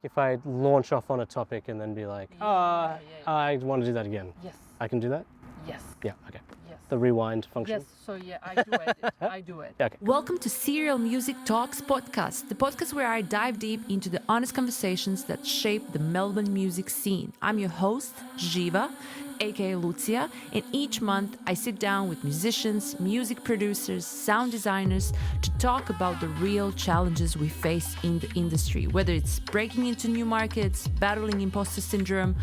If I launch off on a topic and then be like, I want to do that again. Yes. I can do that? Yes. Yeah, okay. Yes. The rewind function? Yes, so I do it. I do it. Yeah, okay. Welcome to Serial Music Talks podcast, the podcast where I dive deep into the honest conversations that shape the Melbourne music scene. I'm your host, Jiva, aka Lucia, and each month I sit down with musicians, music producers, sound designers to talk about the real challenges we face in the industry, whether it's breaking into new markets, battling imposter syndrome,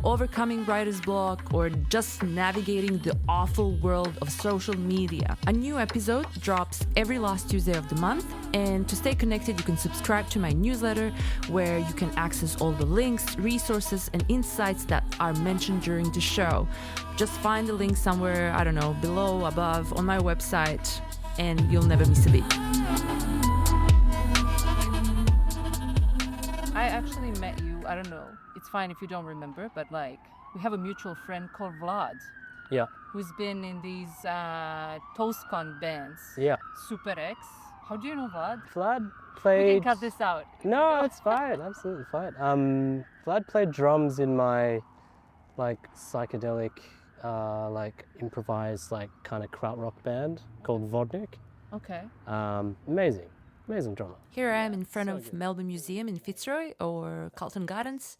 overcoming writer's block, or just navigating the awful world of social media. A new episode drops every last Tuesday of the month, and to stay connected, you can subscribe to my newsletter where you can access all the links, resources, and insights that are mentioned during the show. Just find the link somewhere, I don't know, below, above, on my website, and you'll never miss a beat. I actually met you, I don't know, it's fine if you don't remember, but like, we have a mutual friend called Vlad. Yeah. Who's been in these Toastcon bands. Yeah. Super X. How do you know Vlad? Vlad We played... can cut this out. No, it's fine. Absolutely fine. Vlad played drums in my like psychedelic, like improvised, like kind of krautrock band called Vodnik. Okay. Amazing drummer. Here I am in front of Melbourne Museum in Fitzroy or Carlton Gardens,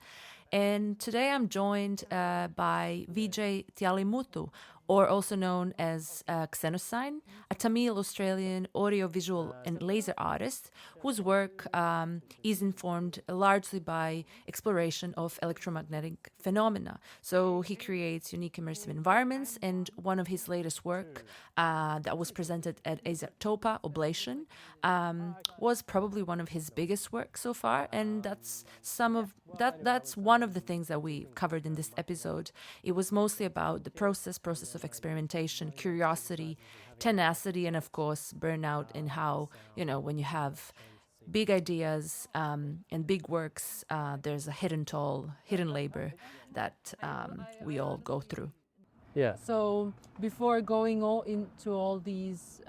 and today I'm joined by Vijay Thillaimuthu, or also known as Xenosine, a Tamil Australian audiovisual and laser artist whose work is informed largely by exploration of electromagnetic phenomena. So he creates unique immersive environments, and one of his latest work that was presented at Topa, Oblation, was probably one of his biggest works so far, and that's one of the things that we covered in this episode. It was mostly about the process of experimentation, curiosity, tenacity, and of course burnout, and how, you know, when you have big ideas and big works, there's a hidden labor that we all go through. Yeah. So before going into all these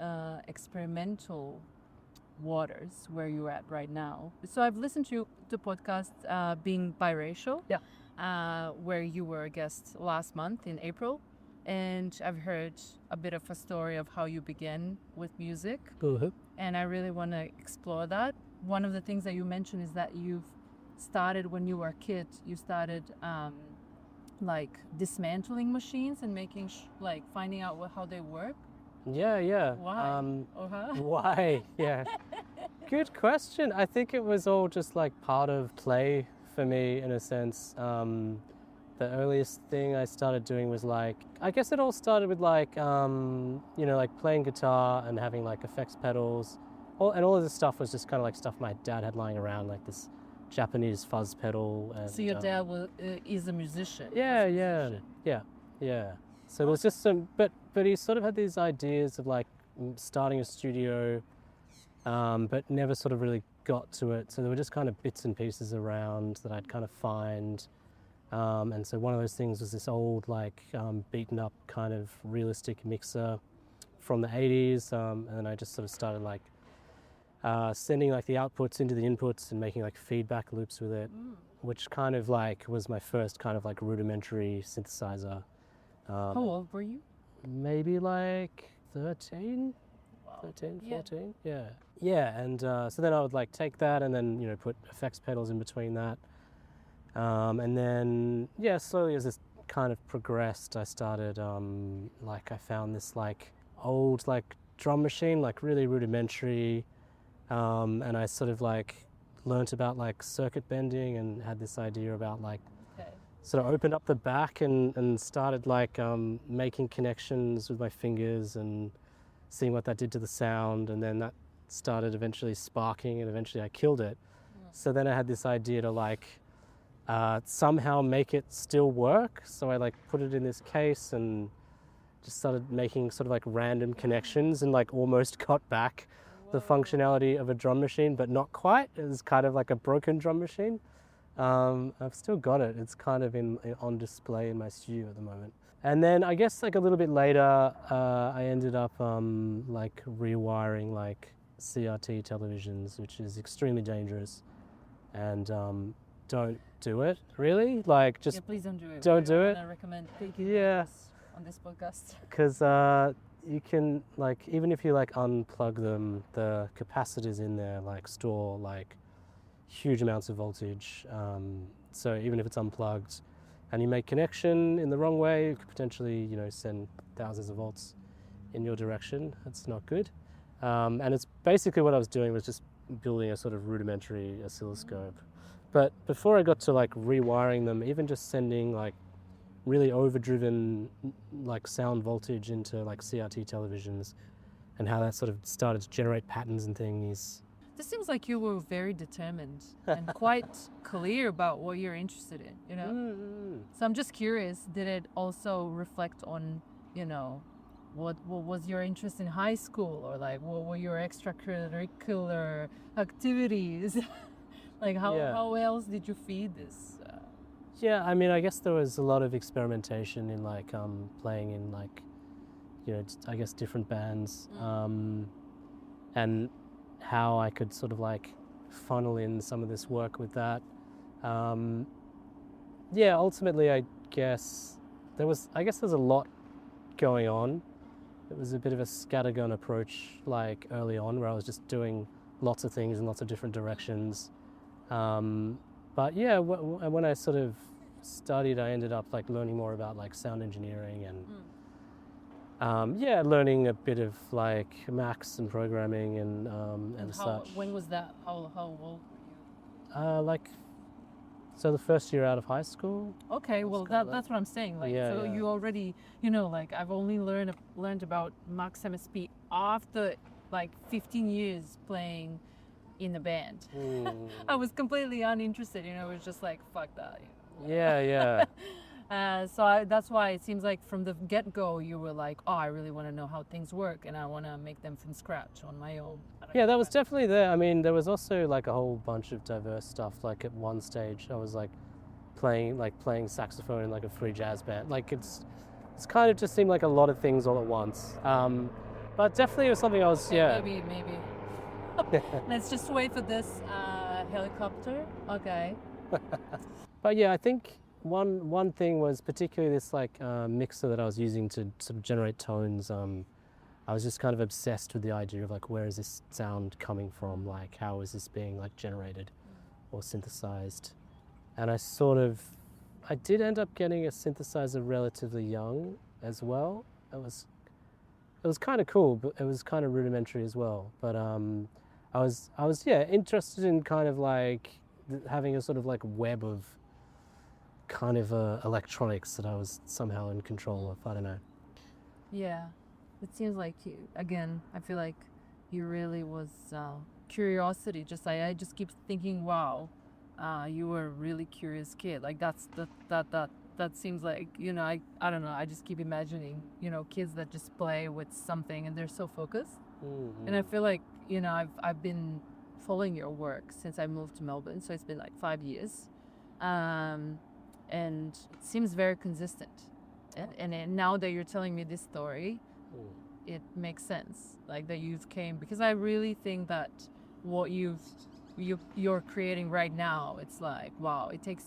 experimental waters where you're at right now, so I've listened to the podcast Being Biracial, where you were a guest last month in April, and I've heard a bit of a story of how you began with music, and I really want to explore that. One of the things that you mentioned is that you've started when you were a kid. You started like dismantling machines and making finding out how they work. Yeah. Why? Why? Yeah. Good question. I think it was all just like part of play for me in a sense. The earliest thing I started doing was like, I guess it all started with like, like playing guitar and having like effects pedals. All of this stuff was just kind of like stuff my dad had lying around, like this Japanese fuzz pedal. And, so your dad is a musician. Yeah. So there was just some, but he sort of had these ideas of like starting a studio, but never sort of really got to it. So there were just kind of bits and pieces around that I'd kind of find. And so one of those things was this old, like beaten up kind of realistic mixer from the 80s. And then I just sort of started like sending like the outputs into the inputs and making like feedback loops with it, which kind of like was my first kind of like rudimentary synthesizer. How old were you? Maybe like 13, Wow. 13, 14. Yeah. And so then I would like take that and then, put effects pedals in between that. And then, slowly as this kind of progressed, I started, I found this like old like drum machine, like really rudimentary. And I sort of like learnt about like circuit bending and had this idea about like, sort of opened up the back and started like making connections with my fingers and seeing what that did to the sound. And then that started eventually sparking, and eventually I killed it. So then I had this idea to like, somehow make it still work. So I like put it in this case and just started making sort of like random connections and like almost got back the functionality of a drum machine, but not quite. It was kind of like a broken drum machine. I've still got it. It's kind of on display in my studio at the moment. And then I guess like a little bit later, I ended up like rewiring like CRT televisions, which is extremely dangerous. And don't do it. Really, like just Yeah, please don't do it. don't do it. I recommend Yeah, on this podcast. because you can like even if you like unplug them, the capacitors in there like store like huge amounts of voltage. So even if it's unplugged, and you make connection in the wrong way, you could potentially send thousands of volts in your direction. That's not good. And it's basically what I was doing was just building a sort of rudimentary oscilloscope. But before I got to like rewiring them, even just sending like really overdriven like sound voltage into like CRT televisions and how that sort of started to generate patterns and things. This seems like you were very determined and quite clear about what you're interested in, So I'm just curious, did it also reflect on, what was your interest in high school, or like what were your extracurricular activities? Like how else did you feed this? Yeah, I mean, I guess there was a lot of experimentation in like playing in like, I guess different bands, and how I could sort of like funnel in some of this work with that. Yeah, ultimately, I guess there's a lot going on. It was a bit of a scattergun approach like early on, where I was just doing lots of things in lots of different directions. But yeah, when I sort of studied, I ended up like learning more about like sound engineering and learning a bit of like Macs and programming and such. When was that? How old were you? So the first year out of high school. Okay, well that's what I'm saying. Like, Yeah, you already, like I've only learned about Max MSP after like 15 years playing in a band. I was completely uninterested. It was just like fuck that. Yeah. So that's why it seems like from the get-go you were like, oh, I really want to know how things work and I want to make them from scratch on my own. Yeah, that was definitely there. I mean, there was also like a whole bunch of diverse stuff. Like at one stage I was like playing saxophone in like a free jazz band. Like it's kind of just seemed like a lot of things all at once. But definitely it was something I was, Maybe. Let's just wait for this helicopter. Okay. But yeah, I think one thing was particularly this like mixer that I was using to sort of generate tones. I was just kind of obsessed with the idea of like, where is this sound coming from? Like, how is this being like generated or synthesized? And I did end up getting a synthesizer relatively young as well. It was kind of cool, but it was kind of rudimentary as well. But I was interested in kind of like having a sort of like web of kind of electronics that I was somehow in control of. I don't know. Yeah, it seems like I feel like you really was curiosity. I just keep thinking, wow, you were a really curious kid. Like that seems like, I don't know. I just keep imagining, kids that just play with something and they're so focused. Mm-hmm. And I feel like, I've been following your work since I moved to Melbourne. So it's been like 5 years. And it seems very consistent. And now that you're telling me this story, it makes sense. Like that because I really think that what you're creating right now, it's like, wow, it takes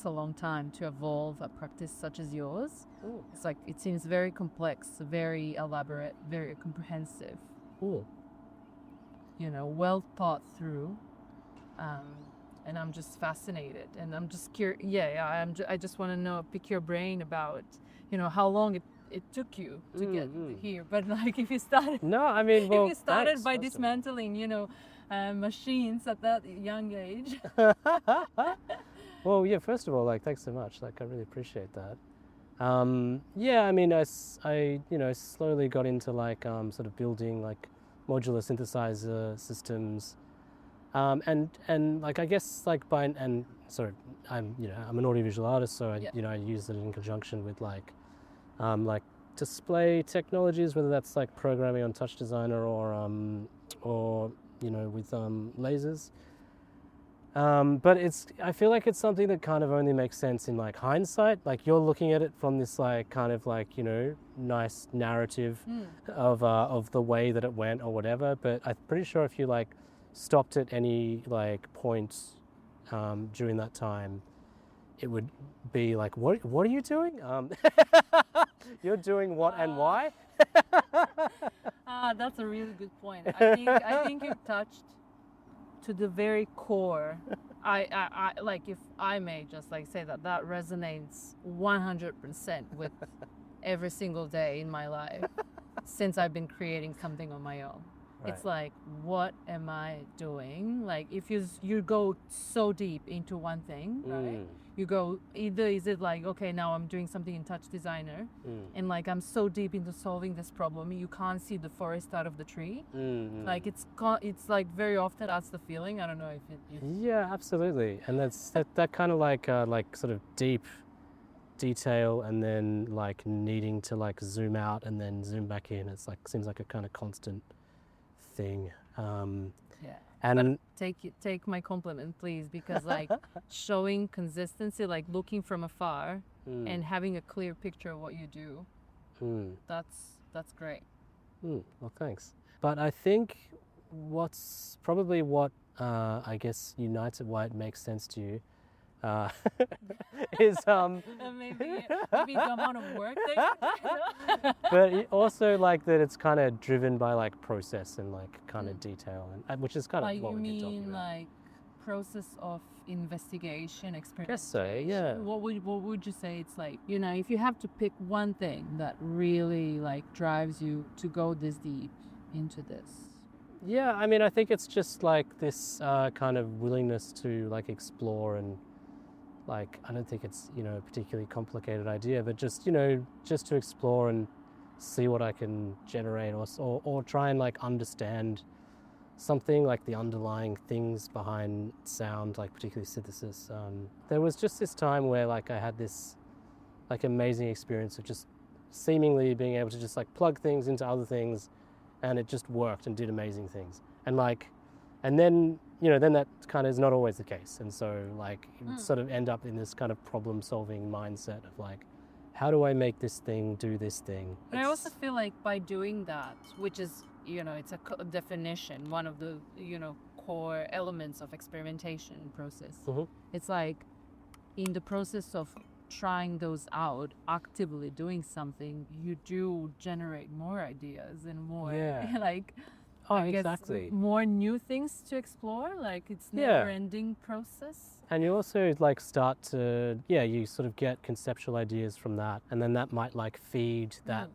a long time to evolve a practice such as yours. Ooh. It's like, it seems very complex, very elaborate, very comprehensive. Ooh. Well thought through. And I'm just fascinated, and I'm just curious. I just want to pick your brain about, how long it took you to get here. But like, if you started, No, I mean, well, if you started thanks, by first of all. dismantling, machines at that young age. Well, yeah. First of all, like, thanks so much. Like, I really appreciate that. Yeah, I mean, I slowly got into like sort of building like modular synthesizer systems. And like I guess like I'm an audiovisual artist, so I use it in conjunction with like display technologies, whether that's like programming on Touch Designer or with lasers. But I feel like it's something that kind of only makes sense in like hindsight. Like you're looking at it from this like kind of like nice narrative of the way that it went or whatever. But I'm pretty sure if you like stopped at any like point during that time, it would be like, what are you doing? You're doing what and why? That's a really good point. I think you've touched to the very core. I like, if I may just like say that resonates 100% with every single day in my life since I've been creating something on my own. Right. It's like, what am I doing? Like, if you go so deep into one thing, right? You go, either is it like, okay, now I'm doing something in Touch Designer, and like I'm so deep into solving this problem, you can't see the forest out of the tree. Like it's like very often that's the feeling. I don't know if it. Yeah, absolutely, and that's that kind of like sort of deep detail, and then like needing to like zoom out and then zoom back in. It's like seems like a kind of constant thing. Yeah. And take my compliment, please, because like showing consistency, like looking from afar and having a clear picture of what you do, that's great. Well, thanks. But I think what's probably what I guess unites it, why it makes sense to you, is maybe the amount of work that but also like that it's kind of driven by like process and like kind of detail, and which is kind of like, what you we've been talking mean about. like process of investigation, experimentation. Guess so, yeah. What would you say it's like? You know, if you have to pick one thing that really like drives you to go this deep into this. Yeah, I mean, I think it's just like this kind of willingness to like explore, and like, I don't think it's, you know, a particularly complicated idea, but just, you know, just to explore and see what I can generate, or try and like understand something, like the underlying things behind sound, like particularly synthesis. There was just this time where like I had this like amazing experience of just seemingly being able to just like plug things into other things, and it just worked and did amazing things. And then, you know, then that kind of is not always the case. And so like you sort of end up in this kind of problem solving mindset of like, how do I make this thing do this thing? But I also feel like by doing that, which is, you know, it's a definition, one of the, you know, core elements of experimentation process. It's like in the process of trying those out, actively doing something, you do generate more ideas and more like, I guess exactly. more new things to explore. Like it's never-ending process. And you also like start to, you sort of get conceptual ideas from that, and then that might like feed that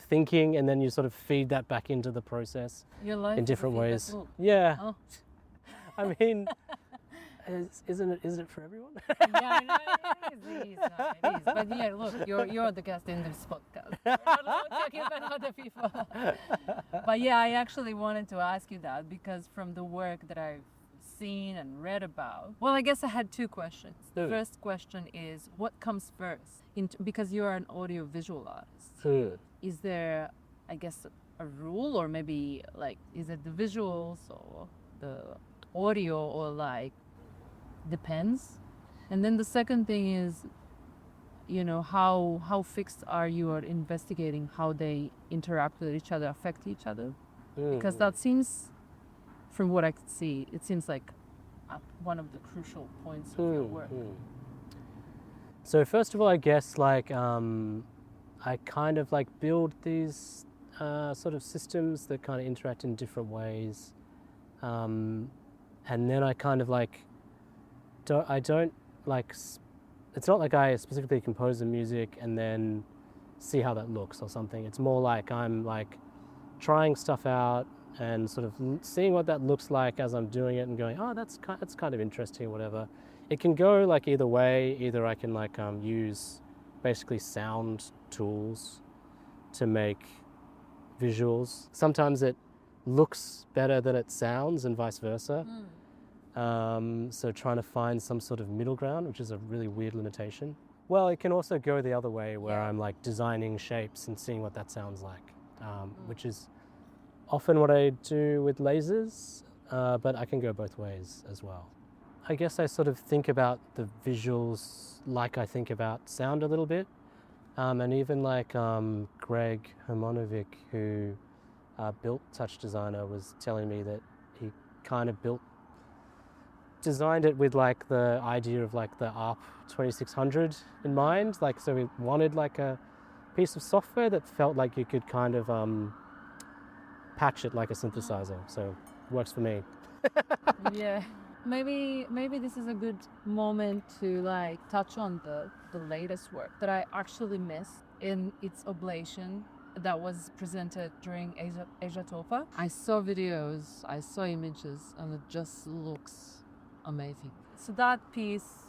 thinking, and then you sort of feed that back into the process in different ways. Yeah. Oh. I mean, isn't it for everyone? Yeah, I know it is. But yeah, look, you're the guest in this podcast. We're not talking about other people. But yeah, I actually wanted to ask you that because from the work that I've seen and read about, well, I guess I had two questions. The first question is, what comes first? Because you are an audio-visual artist. Is there, I guess, a rule, or maybe like, is it the visuals or the audio, or like, depends? And then the second thing is, you know, how fixed are you at investigating how they interact with each other, affect each other? Because that seems, from what I could see, it seems like one of the crucial points of your work. So first of all, I guess like I kind of like build these sort of systems that kind of interact in different ways, and then I kind of like I don't like, it's not like I specifically compose the music and then see how that looks or something. It's more like I'm like trying stuff out and sort of seeing what that looks like as I'm doing it and going, oh, that's kind of interesting or whatever. It can go like either way. Either I can like use basically sound tools to make visuals. Sometimes it looks better than it sounds and vice versa. So trying to find some sort of middle ground, which is a really weird limitation. Well, it can also go the other way where I'm like designing shapes and seeing what that sounds like, which is often what I do with lasers, but I can go both ways as well. I guess I sort of think about the visuals like I think about sound a little bit, and even like Greg Hermonovic, who built Touch Designer, was telling me that he kind of built designed it with like the idea of like the ARP 2600 in mind. Like, so we wanted like a piece of software that felt like you could kind of patch it like a synthesizer. So it works for me. Yeah. Maybe this is a good moment to like touch on the latest work that I actually missed in its Oblation that was presented during Asia Tofa. I saw videos, I saw images, and it just looks amazing. So that piece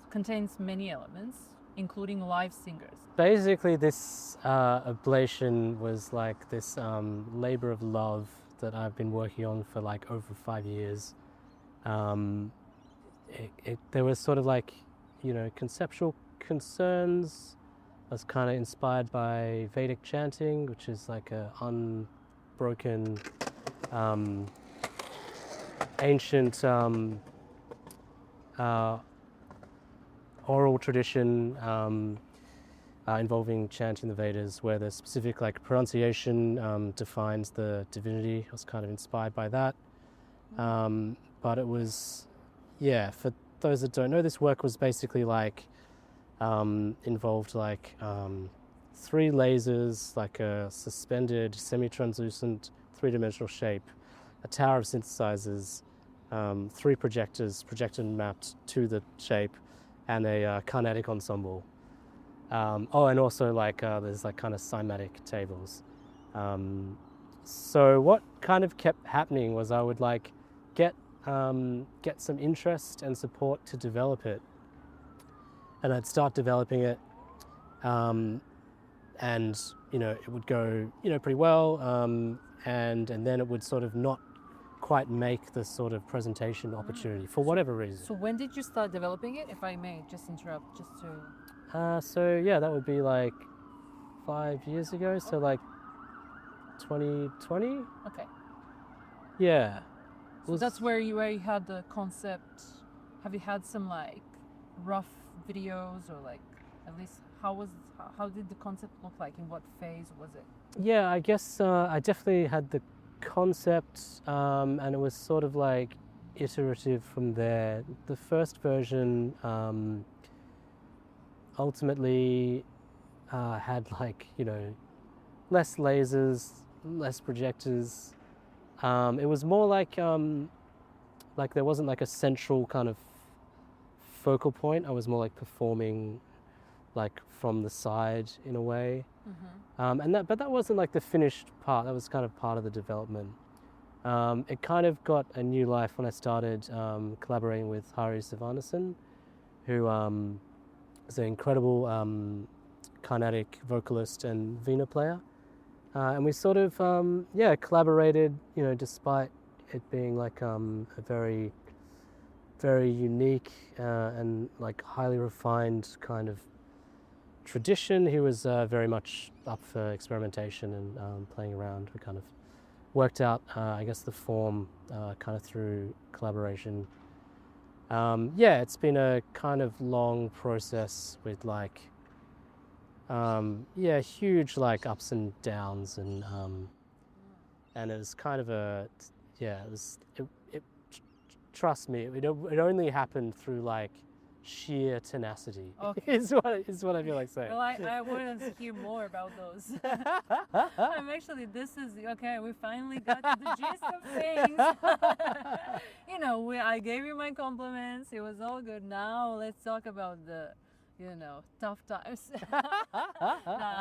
contains many elements, including live singers. Basically, this Oblation was like this labor of love that I've been working on for like over 5 years. There was sort of like, you know, conceptual concerns. I was kind of inspired by Vedic chanting, which is like a unbroken, ancient oral tradition involving chanting the Vedas, where the specific like pronunciation defines the divinity. I was kind of inspired by that. But it was, yeah, for those that don't know, this work was basically like, involved like 3 lasers, like a suspended semi-translucent 3-dimensional shape, a tower of synthesizers, 3 projectors projected and mapped to the shape, and a kinetic ensemble. And also like there's like kind of cymatic tables. So what kind of kept happening was I would like get some interest and support to develop it, and I'd start developing it, and you know, it would go, you know, pretty well, and then it would sort of not quite make the sort of presentation opportunity for whatever reason. So when did you start developing it, if I may just interrupt, just to... So yeah, that would be like 5 years ago, so like 2020. Okay. Yeah. So that's where you had the concept. Have you had some like rough videos, or like at least how did the concept look like? In what phase was it? Yeah, I guess I definitely had the concept, and it was sort of like iterative from there. The first version ultimately had like, you know, less lasers, less projectors. It was more like there wasn't like a central kind of focal point. I was more like performing like from the side in a way. But that wasn't like the finished part. That was kind of part of the development. It kind of got a new life when I started collaborating with Hari Sivanathan, who is an incredible Carnatic vocalist and Veena player. And we sort of, collaborated, you know, despite it being like a very, very unique and like highly refined kind of tradition. He was very much up for experimentation and playing around. We kind of worked out, I guess, the form kind of through collaboration. It's been a kind of long process with like, huge like ups and downs, and it was kind of trust me, it only happened through like sheer tenacity. Okay. is what I feel like saying. Well, I want to hear more about those. I'm actually, this is okay. We finally got to the gist of things. You know, I gave you my compliments. It was all good. Now let's talk about the, you know, tough times. Nah,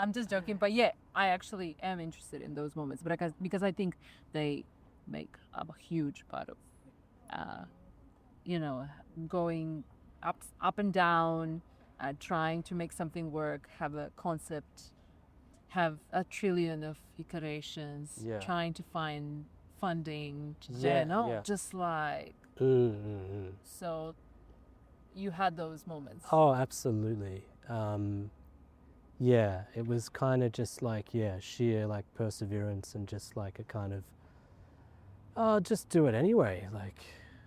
I'm just joking. But yeah, I actually am interested in those moments, but because I think they make up a huge part of, going up and down, trying to make something work, have a concept, have a trillion of iterations, trying to find funding, just like, so you had those moments. Oh, absolutely. It was kind of just like, sheer like perseverance and just like a kind of, just do it anyway. Like.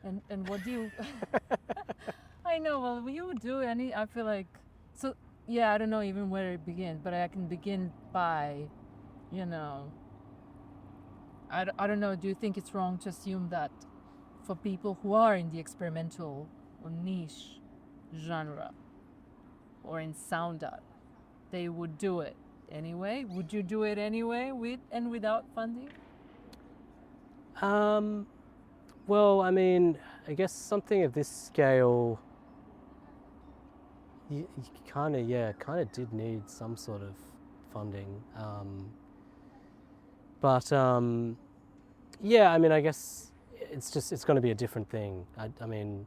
And what do you, I know, well, you do I feel like, so, I don't know even where it begins, but I can begin by, you know, I don't know, do you think it's wrong to assume that for people who are in the experimental or niche genre or in sound art, they would do it anyway? Would you do it anyway with and without funding? Well, I mean, I guess something of this scale, you kind of did need some sort of funding. But yeah, I mean, I guess it's going to be a different thing. I mean,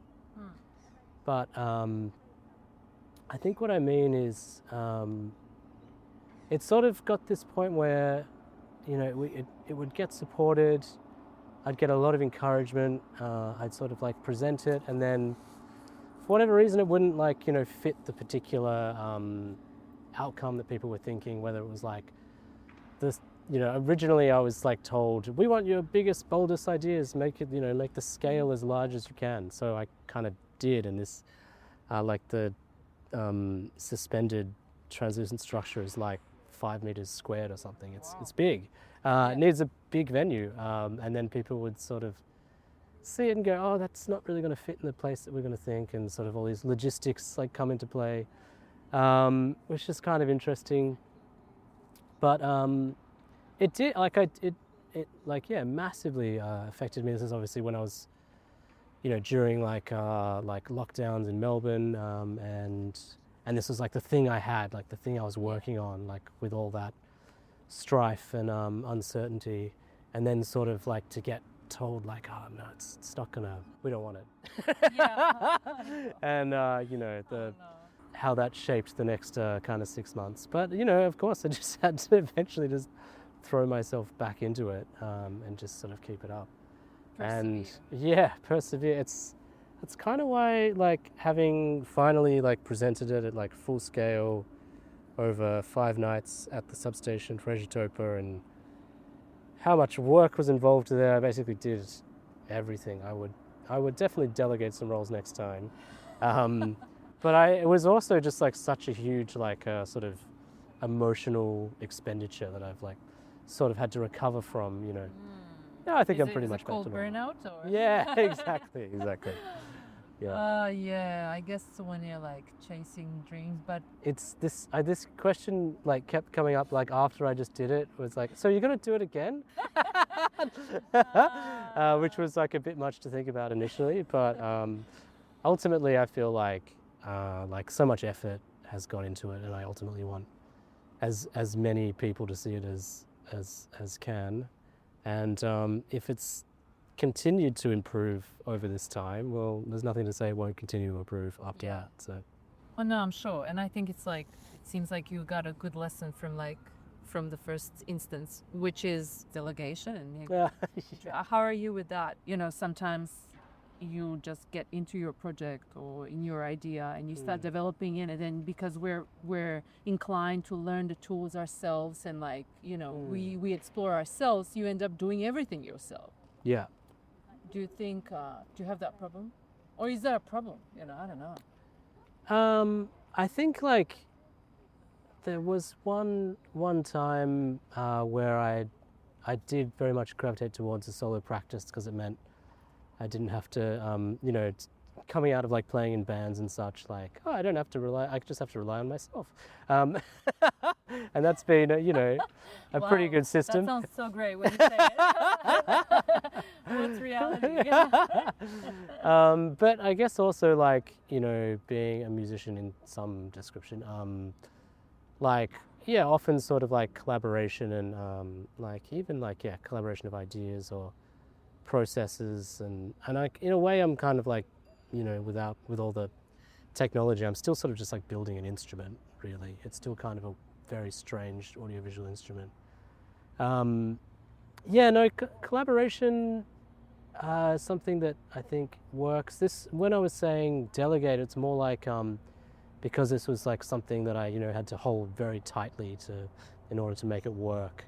but I think what I mean is it sort of got this point where, you know, it would get supported. I'd get a lot of encouragement. I'd sort of like present it, and then for whatever reason, it wouldn't like, you know, fit the particular outcome that people were thinking. Whether it was like this, you know, originally I was like told, we want your biggest, boldest ideas. Make it, you know, make the scale as large as you can. So I kind of did, and this like the suspended translucent structure is like 5 meters squared or something. It's big. It needs a big venue, and then people would sort of see it and go, oh, that's not really going to fit in the place that we're going to think, and sort of all these logistics like come into play, which is kind of interesting. But it did, like it massively affected me. This is obviously when I was, you know, during like lockdowns in Melbourne, and this was like the thing I had, like the thing I was working on, like with all that strife and uncertainty, and then sort of like to get told like, oh no, it's not gonna, we don't want it. Yeah. And you know, how that shaped the next kind of 6 months. But you know, of course, I just had to eventually just throw myself back into it, and just sort of keep it up. And yeah, persevere. It's kind of why, like, having finally like presented it at like full scale over 5 nights at the substation for Regitopa, and how much work was involved there. I basically did everything. I would definitely delegate some roles next time. But it was also just like such a huge like sort of emotional expenditure that I've like sort of had to recover from, you know. Yeah, I think I'm pretty much back to normal. Burnout? Or? Yeah, exactly. Yeah. Yeah, I guess when you're like chasing dreams, but it's this question like kept coming up like after I just did it. Was like, so you're gonna do it again? Which was like a bit much to think about initially, but ultimately I feel like so much effort has gone into it, and I ultimately want as many people to see it as can, and if it's continued to improve over this time, well, there's nothing to say it won't continue to improve after that. So, well, no, I'm sure, and I think it's like, it seems like you got a good lesson from the first instance, which is delegation. And how are you with that? You know, sometimes you just get into your project or in your idea and you start developing in it, and because we're inclined to learn the tools ourselves, and like, you know, we explore ourselves, you end up doing everything yourself. Yeah. Do you think, do you have that problem? Or is there a problem? You know, I don't know. I think like there was one time where I did very much gravitate towards a solo practice, because it meant I didn't have to, you know, coming out of like playing in bands and such, like, oh, I don't have to rely, I just have to rely on myself. And that's been, you know, a pretty good system. That sounds so great when you say it. What's reality? But I guess also like, you know, being a musician in some description, like, yeah, often sort of like collaboration and like even like, yeah, collaboration of ideas or processes, and I, in a way I'm kind of like, you know, with all the technology, I'm still sort of just like building an instrument, really. It's still kind of a very strange audiovisual instrument. Yeah, no, collaboration is something that I think works. This, when I was saying delegate, it's more like because this was like something that I, you know, had to hold very tightly in order to make it work.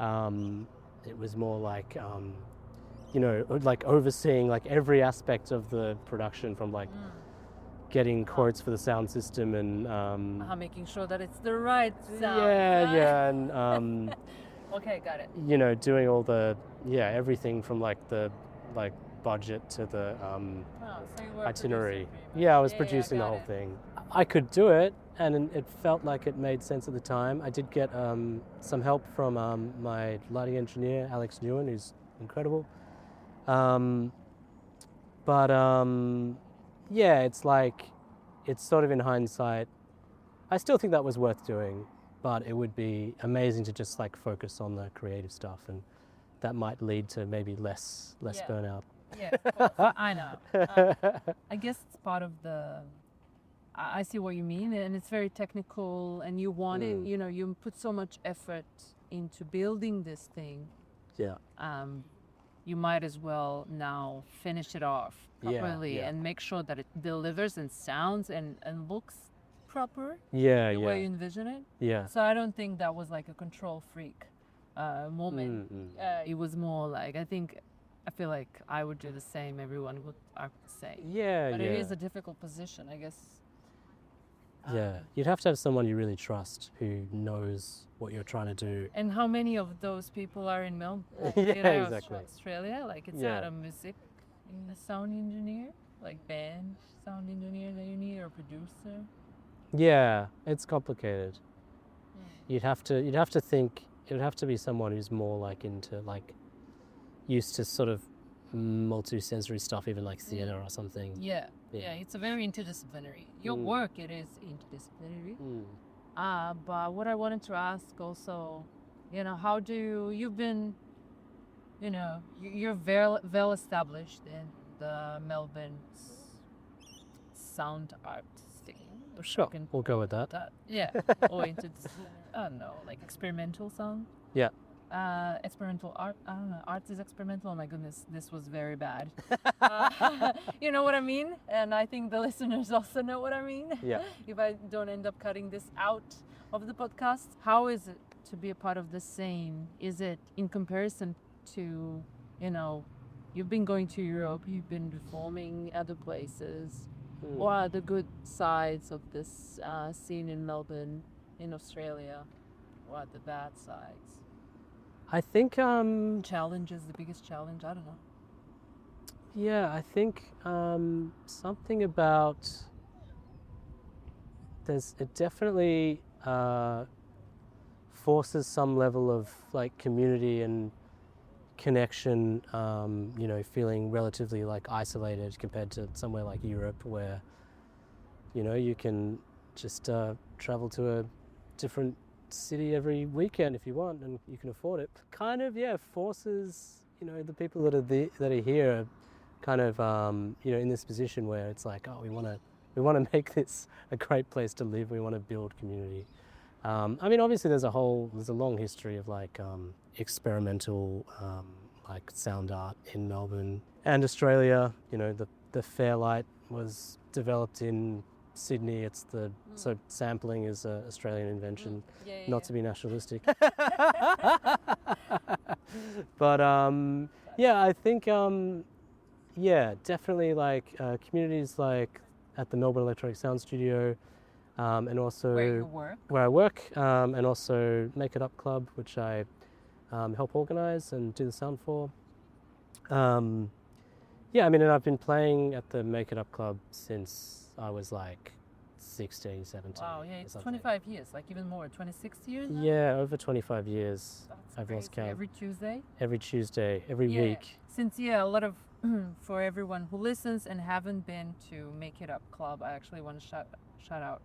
It was more like you know, like overseeing like every aspect of the production, from like getting quotes for the sound system and making sure that it's the right sound. Yeah, and okay, got it. You know, doing all the everything from like the budget to the So you were itinerary. producing pretty much. Yeah, I was Yeah, producing the got whole it. thing. I could do it, and it felt like it made sense at the time. I did get some help from my lighting engineer, Alex Newen, who's incredible. But yeah, it's sort of in hindsight, I still think that was worth doing, but it would be amazing to just like focus on the creative stuff, and that might lead to maybe less Yeah. burnout. Yeah, of course. I know. I guess it's part of the. I see what you mean, and it's very technical, and you want it. You know, you put so much effort into building this thing. Yeah. You might as well now finish it off properly yeah. and make sure that it delivers and sounds and looks proper Yeah, the way you yeah, envision it. yeah. So I don't think that was like a control freak moment. It was more like I feel like I would do the same. Everyone would, I would say. Yeah, But yeah. it is a difficult position, I guess. Yeah, you'd have to have someone you really trust who knows what you're trying to do. And how many of those people are in Melbourne? Yeah, exactly. Australia, like it's Yeah. not a music sound engineer, like band sound engineer that you need, or producer. Yeah, it's complicated. You'd have to think it would have to be someone who's more like into like used to sort of multi-sensory stuff, even like theater or something. Yeah, Yeah. yeah, it's a very interdisciplinary. Your work, it is interdisciplinary. But what I wanted to ask also, you know, how do you've been, you know, you're very well established in the Melbourne sound art scene. Sure, we'll go with that. Yeah, or interdisciplinary. I don't know, like experimental sound. Yeah. Experimental art. I don't know. Art is experimental. Oh my goodness, this was very bad. You know what I mean? And I think the listeners also know what I mean. Yeah. If I don't end up cutting this out of the podcast, how is it to be a part of the scene? Is it in comparison to, you know, you've been going to Europe, you've been performing other places. What are the good sides of this scene in Melbourne, in Australia? What are the bad sides? I think Challenges, the biggest challenge? I don't know. yeah, I think something about it definitely forces some level of like community and connection, you know, feeling relatively like isolated compared to somewhere like Europe where, you know, you can just travel to a different city every weekend if you want and you can afford it. Kind of, yeah, forces, you know, the people that are here are kind of, you know, in this position where it's like, oh, we want to make this a great place to live. We want to build community. I mean, obviously there's a long history of like experimental like sound art in Melbourne and Australia. You know, the Fairlight was developed in Sydney. So sampling is an Australian invention, not to be nationalistic. But yeah, I think yeah, definitely like communities like at the Melbourne Electronic Sound Studio. And also where I work, and also Make It Up Club, which I help organise and do the sound for. Yeah, I mean, and I've been playing at the Make It Up Club since I was like 16, 17. Wow, yeah, it's 25 years, like even more, 26 years now? Yeah, over 25 years. That's I've crazy. lost count. Every Tuesday? Every Tuesday, every week. Since, yeah, a lot of, for everyone who listens and haven't been to Make It Up Club, I actually want to shout out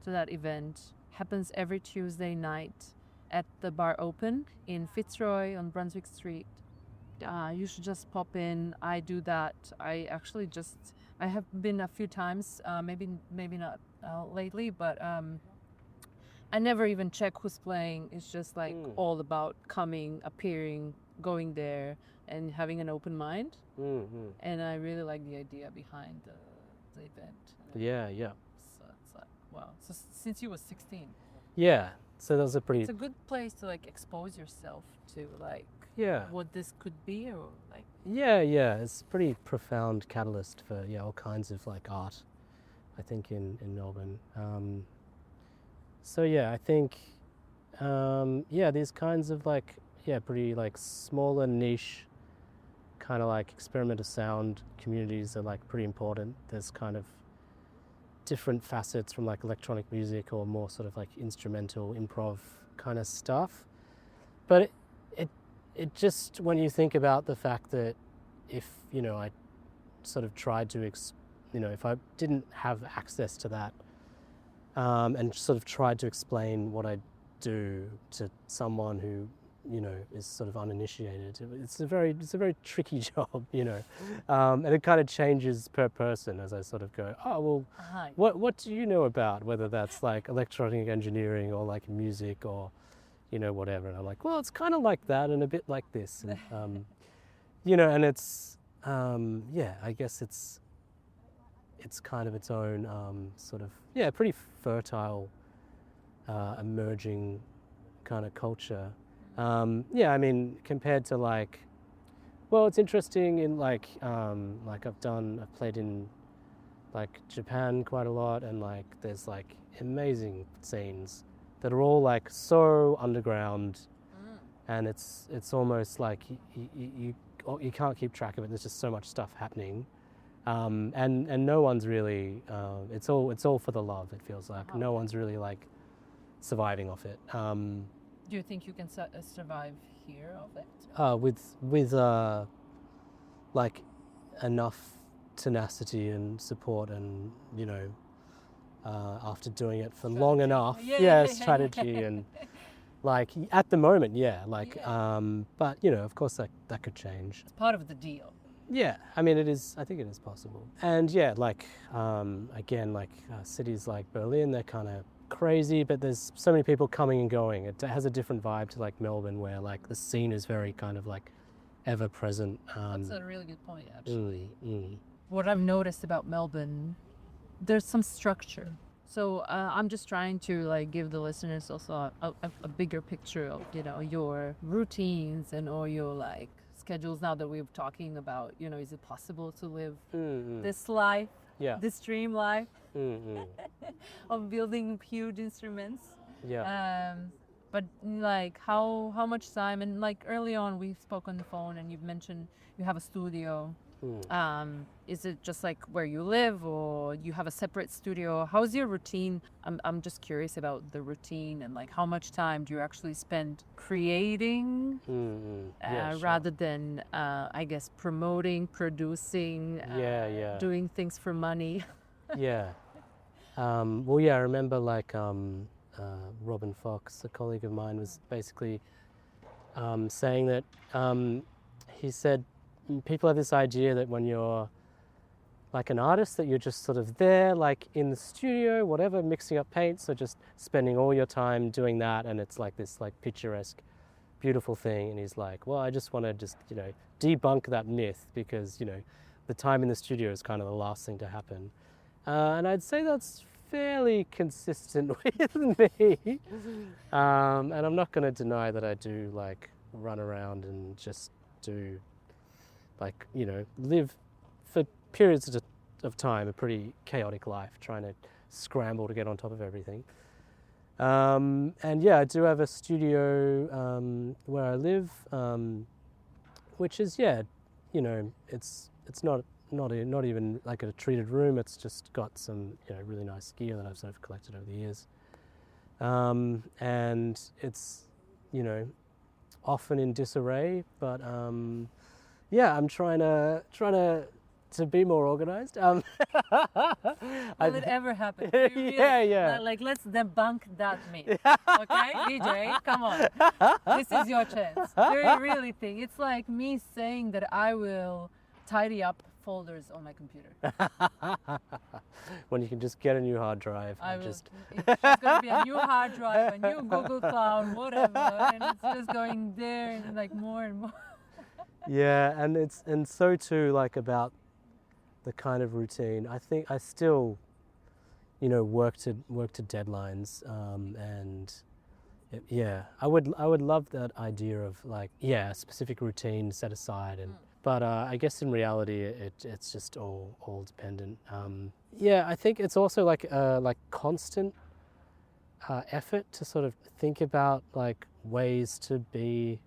to that event. Happens every Tuesday night at the Bar Open in Fitzroy on Brunswick Street. You should just pop in. I do that. I have been a few times, maybe not lately, but I never even check who's playing. It's just like all about coming, appearing, going there, and having an open mind. And I really like the idea behind the event. Yeah, yeah. So it's like, wow. So since you were 16. Yeah. So that was a pretty. It's a good place to like expose yourself to like what this could be, or like. Yeah, yeah. It's a pretty profound catalyst for all kinds of like art, I think in Melbourne. So yeah, I think these kinds of like pretty like smaller niche kind of like experimental sound communities are like pretty important. There's kind of different facets from like electronic music or more sort of like instrumental improv kind of stuff. But it just, when you think about the fact that if, you know, I sort of tried to, if I didn't have access to that and sort of tried to explain what I do to someone who, you know, is sort of uninitiated, it's a very tricky job, you know, and it kind of changes per person as I sort of go, oh, well, what do you know about, whether that's like electronic engineering or like music or, you know, whatever. And I'm like, well, it's kind of like that and a bit like this. And, you know, and it's, I guess it's kind of its own sort of, pretty fertile, emerging kind of culture. I mean, compared to like, well, it's interesting in like I've played in like Japan quite a lot, and like there's like amazing scenes that are all like so underground, and it's almost like you can't keep track of it. There's just so much stuff happening, and no one's really. It's all for the love. It feels like no one's really like surviving off it. Do you think you can survive here of it? With like enough tenacity and support, and you know, after doing it for long enough, strategy and like at the moment, but you know, of course that could change. It's part of the deal. Yeah, I mean, it is. I think it is possible. And yeah, like again, like cities like Berlin, they're kind of crazy, but there's so many people coming and going. It has a different vibe to like Melbourne, where like the scene is very kind of like ever present. That's a really good point, actually. Mm. What I've noticed about Melbourne, there's some structure. So I'm just trying to like give the listeners also a bigger picture of, you know, your routines and all your like schedules. Now that we're talking about, you know, is it possible to live this life, this dream life of building huge instruments? But like how much time, and like early on we spoke on the phone and you've mentioned you have a studio. Is it just like where you live, or you have a separate studio? How's your routine? I'm just curious about the routine and like how much time do you actually spend creating rather than I guess promoting, producing, doing things for money. Well, I remember like Robin Fox, a colleague of mine, was basically saying that he said people have this idea that when you're like an artist, that you're just sort of there, like in the studio, whatever, mixing up paints, or just spending all your time doing that, and it's like this like picturesque, beautiful thing. And he's like, well, I just want to just, you know, debunk that myth, because, you know, the time in the studio is kind of the last thing to happen. And I'd say that's fairly consistent with me. And I'm not going to deny that I do like run around and just do like, you know, live for periods of time a pretty chaotic life, trying to scramble to get on top of everything. And I do have a studio where I live, which is, you know, it's not even like a treated room. It's just got some, you know, really nice gear that I've sort of collected over the years. And it's, you know, often in disarray, but I'm trying to be more organized. Will it ever happen? Really, like, let's debunk that myth. Okay, DJ, come on. This is your chance. Do you really think it's like me saying that I will tidy up folders on my computer? When you can just get a new hard drive. It's just going to be a new hard drive, a new Google Cloud, whatever, and it's just going there and like more and more. And so too, like, about the kind of routine. I think I still, you know, work to deadlines, and I would love that idea of like a specific routine set aside, and but I guess in reality it's just all dependent. I think it's also like constant effort to sort of think about like ways to be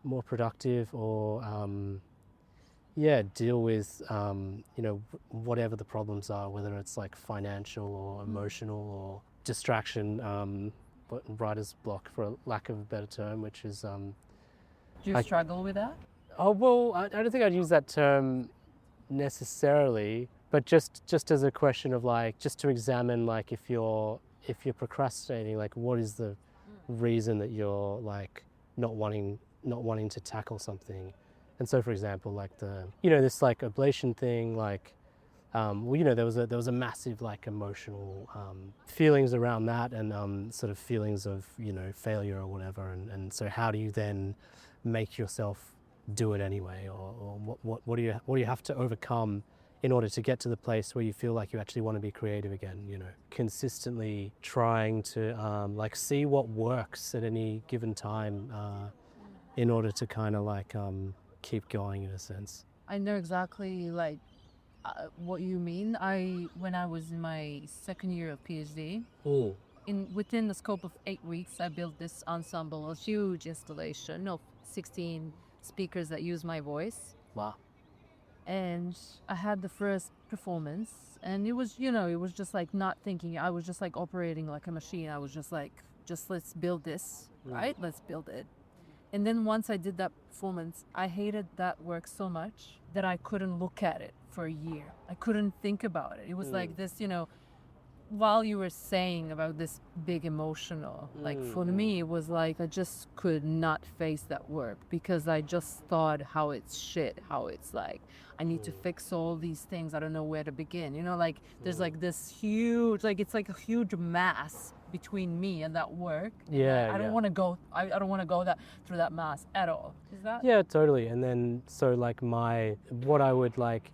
more productive, or deal with whatever the problems are, whether it's like financial or emotional or distraction, but writer's block, for lack of a better term, which is Do you struggle with that? oh well, I don't think I'd use that term necessarily, but just as a question of like, just to examine like if you're procrastinating, like what is the reason that you're like not wanting to tackle something. And so, for example, like this like Oblation thing, like, there was a massive like emotional feelings around that, and sort of feelings of failure or whatever, and so how do you then make yourself do it anyway, or what do you have to overcome in order to get to the place where you feel like you actually want to be creative again? Consistently trying to like see what works at any given time in order to kind of like keep going in a sense. I know exactly like what you mean. When I was in my second year of PhD, within the scope of 8 weeks, I built this ensemble, a huge installation of 16 speakers that use my voice. Wow. And I had the first performance, and it was just like not thinking. I was just like operating like a machine. I was just like, let's build this, right? Let's build it. And then once I did that performance, I hated that work so much that I couldn't look at it for a year. I couldn't think about it. It was like this, while you were saying about this big emotional, like for me, it was like I just could not face that work because I just thought how it's shit, how it's like, I need to fix all these things. I don't know where to begin. Like there's like this huge, like it's like a huge mass between me and that work. Yeah. I don't want to go. I don't want to go through that mass at all. Is that? Yeah, totally. And then so like what I would like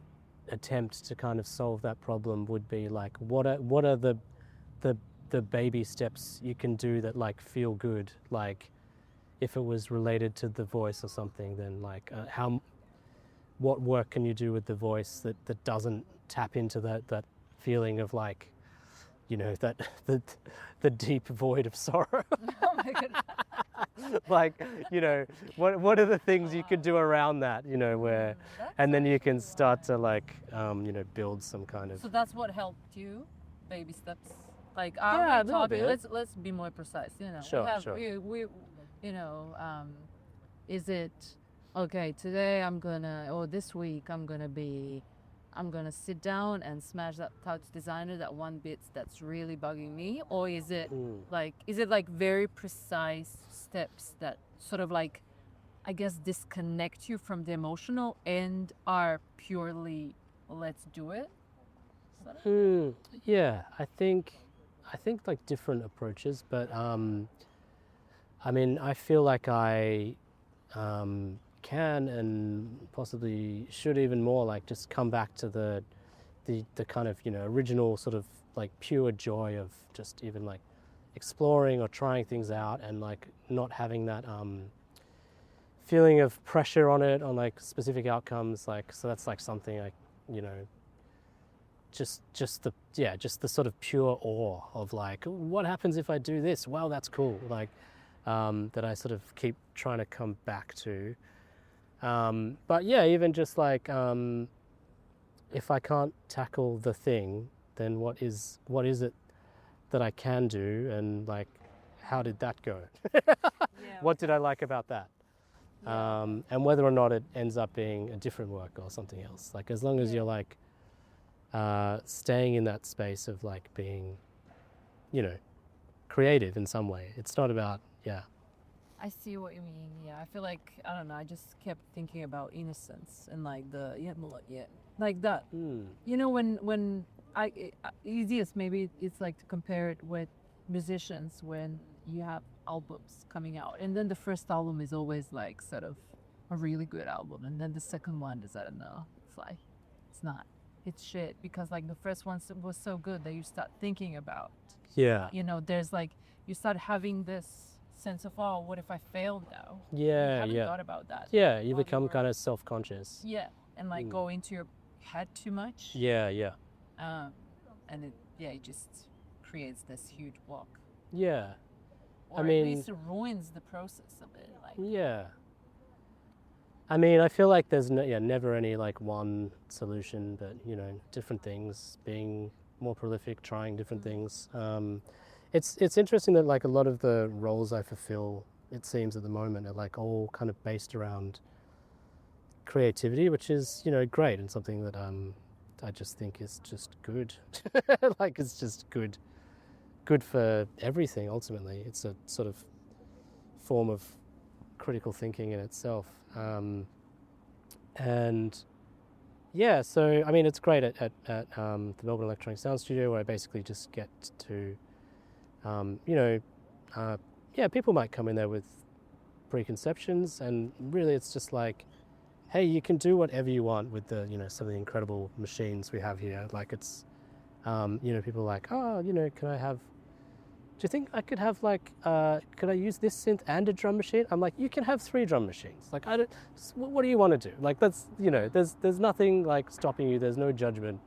attempt to kind of solve that problem would be like, what are the baby steps you can do that like feel good? Like if it was related to the voice or something, then like what work can you do with the voice that doesn't tap into that feeling of like, that the deep void of sorrow. Oh my goodness. Like, what are the things you could do around that, where, and then you can start to like, build some kind of. So that's what helped you, baby steps. Like, Yeah, a little bit. let's be more precise. Sure, sure. We is it okay? Today or this week I'm gonna sit down and smash that touch designer, that one bit that's really bugging me, or is it like very precise steps that sort of like, I guess, disconnect you from the emotional and are purely let's do it? Yeah, I think like different approaches, but I mean, I feel like I can and possibly should even more like just come back to the kind of original sort of like pure joy of just even like exploring or trying things out, and like not having that feeling of pressure on like specific outcomes. Like, so that's like something like just the sort of pure awe of like, what happens if I do this? Wow, that's cool. Like that I sort of keep trying to come back to. But yeah, even just like if I can't tackle the thing, then what is it that I can do, and like how did that go? What did I like about that? And whether or not it ends up being a different work or something else. Like as long as you're like staying in that space of like being, creative in some way. It's not about I see what you mean. Yeah, I feel like, I don't know, I just kept thinking about innocence and like like that. When easiest maybe it's like to compare it with musicians when you have albums coming out, and then the first album is always like sort of a really good album, and then the second one is, I don't know, it's like it's not. It's shit because like the first one was so good that you start thinking about. Yeah. There's like you start having this sense of, oh, what if I failed now? Yeah, you haven't thought about that. Yeah, you become kind of self-conscious. Yeah, and like go into your head too much. Yeah. And it just creates this huge block. Yeah. Or at least it ruins the process of it. Like. Yeah. I mean, I feel like there's never any like one solution, but different things, being more prolific, trying different things. It's interesting that like a lot of the roles I fulfill, it seems at the moment, are like all kind of based around creativity, which is great and something that I just think is just good. Like it's just good for everything. Ultimately, it's a sort of form of critical thinking in itself. And yeah, so I mean, it's great at the Melbourne Electronic Sound Studio, where I basically just get to, people might come in there with preconceptions, and really it's just like, hey, you can do whatever you want with the, some of the incredible machines we have here. Like it's, people are like, oh, can I have, do you think I could have like, could I use this synth and a drum machine? I'm like, you can have 3 drum machines. Like, what do you want to do? Like, that's, there's nothing like stopping you. There's no judgment.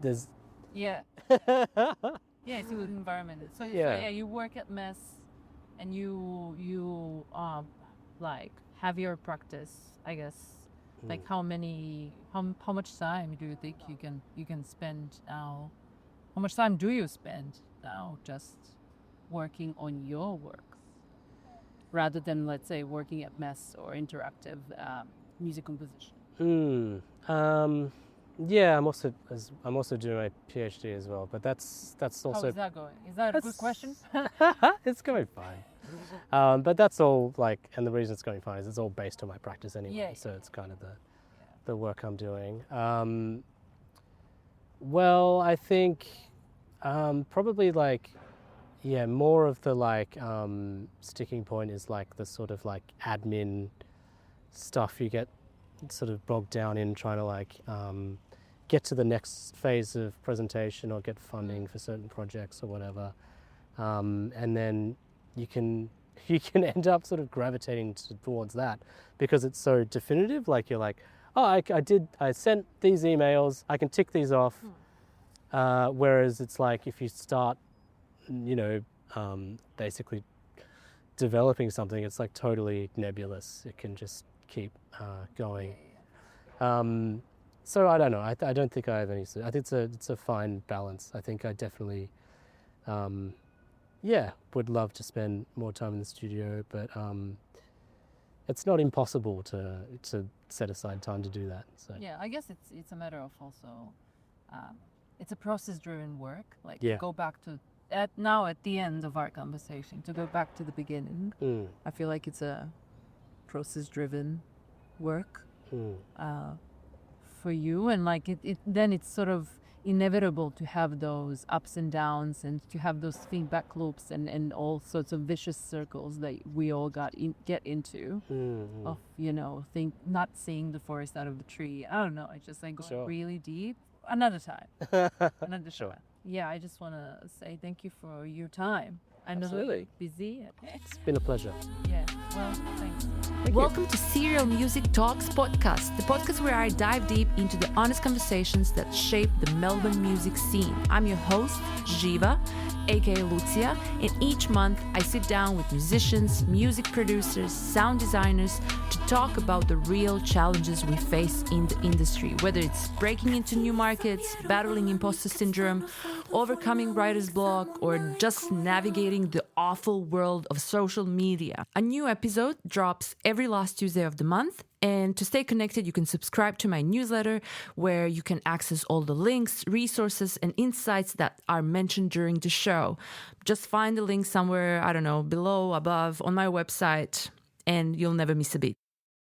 There's. Yeah. Yeah, it's a good environment. So yeah, you work at MES and you like have your practice, I guess. Like how much time do you think you can spend now? How much time do you spend now just working on your works rather than, let's say, working at MES or interactive music composition? Yeah, I'm also doing my PhD as well, but that's also. How is that going? Is that a good question? It's going fine, but that's all like, and the reason it's going fine is it's all based on my practice anyway. Yeah. So it's kind of the work I'm doing. Well, I think probably like, more of the like sticking point is like the sort of like admin stuff you get sort of bogged down in trying to like get to the next phase of presentation or get funding for certain projects or whatever, and then you can end up sort of gravitating towards that because it's so definitive. Like you're like, oh, I sent these emails, I can tick these off. Whereas it's like if you start, basically developing something, it's like totally nebulous. It can just keep going. So I don't know. I don't think I have any. I think it's a fine balance. I think I definitely, would love to spend more time in the studio, but it's not impossible to set aside time to do that. So yeah, I guess it's a matter of also. It's a process-driven work. Like go back to at the end of our conversation, to go back to the beginning. I feel like it's a process-driven work for you, and like then it's sort of inevitable to have those ups and downs and to have those feedback loops and all sorts of vicious circles that we all get into of not seeing the forest out of the tree. I don't know. I just like going really deep. Another time. Another time. Yeah, I just want to say thank you for your time. I know you're busy. It's been a pleasure. Yeah, well, thanks. Welcome to Serial Music Talks podcast, the podcast where I dive deep into the honest conversations that shape the Melbourne music scene. I'm your host, Jiva, aka Lucia, and each month I sit down with musicians, music producers, sound designers to talk about the real challenges we face in the industry, whether it's breaking into new markets, battling imposter syndrome, overcoming writer's block, or just navigating the awful world of social media. A new episode drops every last Tuesday of the month. And to stay connected, you can subscribe to my newsletter where you can access all the links, resources, and insights that are mentioned during the show. Just find the link somewhere, I don't know, below, above, on my website, and you'll never miss a beat.